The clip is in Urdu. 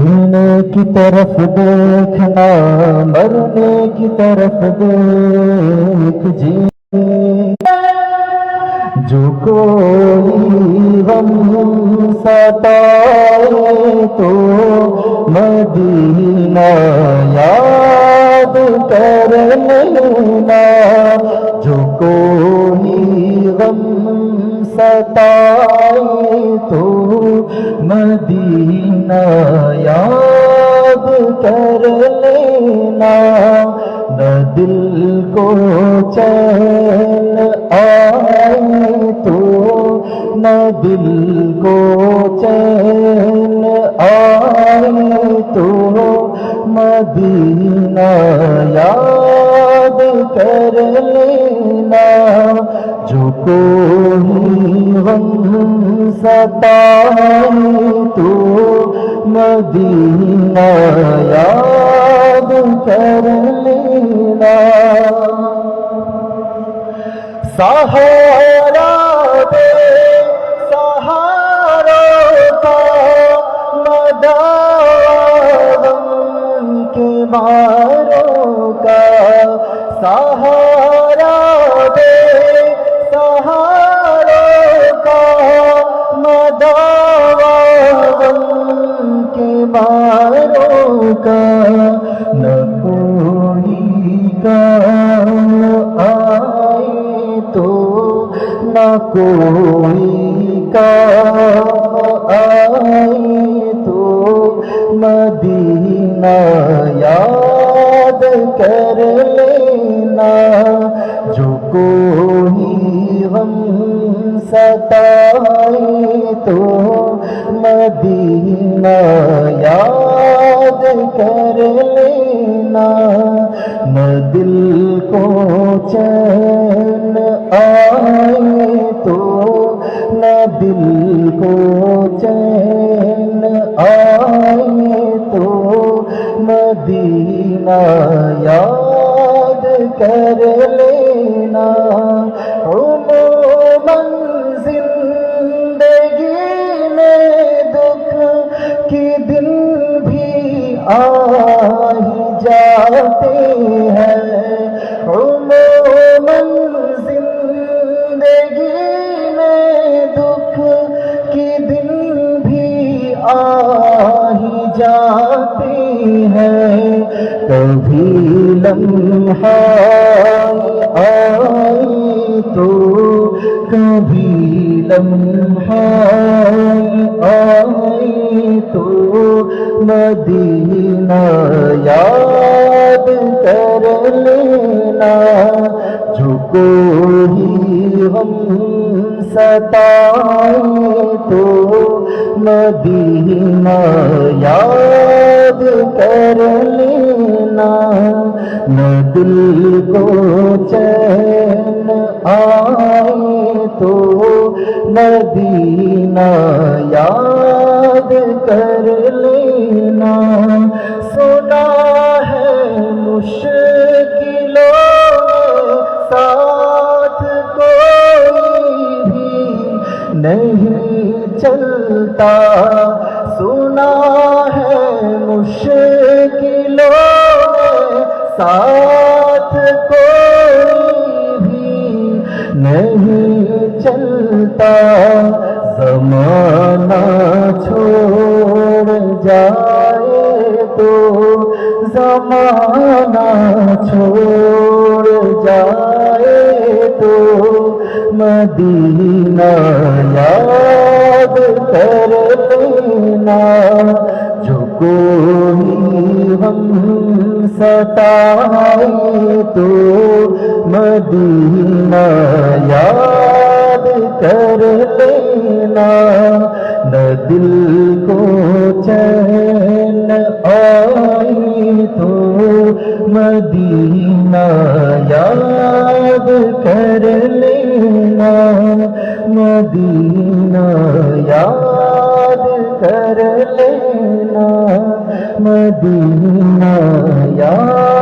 جینے کی طرف دیکھنا مرنے کی طرف دیکھ جی جو کوئی غم ستائے تو مدینہ یاد کر لینا جو کوئی غم ستائے تو مدینہ یاد کر لینا نہ دل کو چین آئے تو نہ دل کو چین آئے تو مدینہ یاد کر لینا جو کوئی غم ستائے تو مدینہ یاد کر لینا سہارا دے سہاروں کا مدام کے ماروں کا سہارا دے سہاروں کا مدام کے ماروں کا نہ کوئی کام آئے تو نہ کوئی کام آئے تو مدینہ یاد کر لینا جو کوئی غم ستائے تو مدینہ یاد کر لینا نہ دل کو چین آئے تو نہ دل کو چین آئے تو مدینہ یاد کر لینا عموماً زندگی میں دکھ کے دن بھی آ ہی جاتے ہیں عموماً زندگی میں دکھ کے دن بھی آ ہی جاتے ہیں کبھی لمحہ آئے تو کبھی لمحہ آئے تو مدینہ یاد کر لینا جو کوئی غم ستائے تو مدینہ یاد کر لینا نہ دل کو چین آئے تو مدینہ یاد کر لینا سنا ہے مشکلوں میں ساتھ کوئی بھی نہیں چلتا سنا ہے مشکلوں میں ساتھ کوئی بھی نہیں چلتا زمانہ چھوڑ جائے تو زمانہ چھوڑ جائے تو مدینہ یاد کر لینا جو کوئی غم ستائے تو مدینہ یاد کر لینا نہ دل کو چین آئے تو مدینہ یاد کر لینا مدینہ یاد کر لینا مدینہ یاد